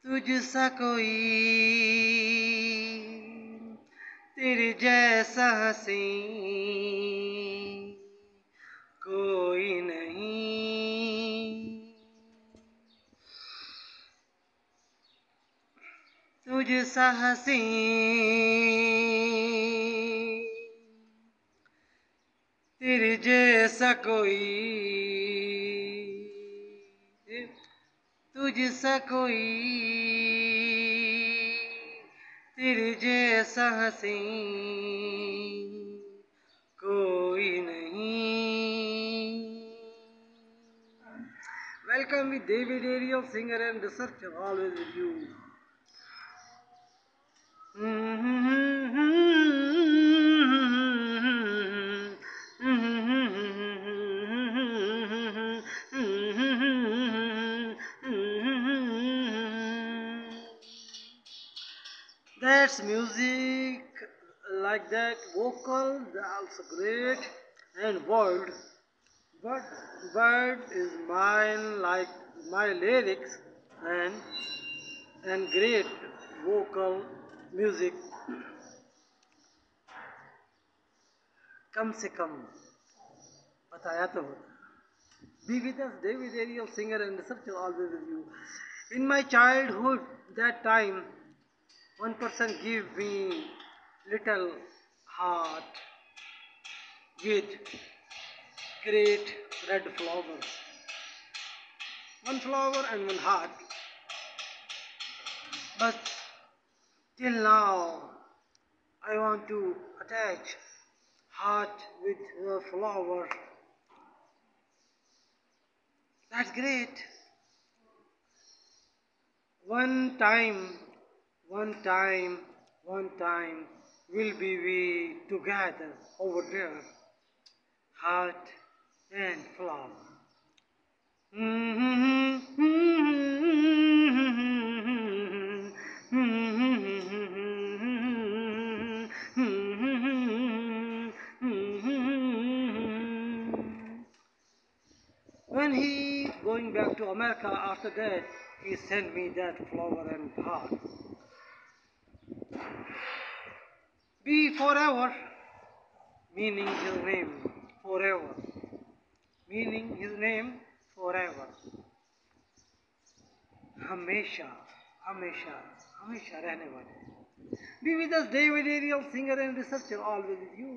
तुझसा कोई तेरे जैसा हंसी कोई नहीं, तुझसा हंसी तेरे जैसा कोई, तुझसा कोई तेरे जैसा हंसी कोई नहीं. Welcome with David Ariel, singer and researcher, always with you. That's music like that, vocal, also great, and world. But is mine like my lyrics and great vocal music. कम से कम बताया तो होता. Be with us, David Ariel, singer and researcher, always with you. In my childhood, that time, one person gave me little heart with great red flowers. One flower and one heart. But till now, I want to attach heart with a flower. That's great. One time, will be we together over there, heart and flower. When he going back to America after that, he sent me that flower and heart. Be forever, meaning his name, forever. Meaning his name, forever. हमेशा हमेशा हमेशा रहने वाले. Be with us, David Ariel, singer and researcher, always with you.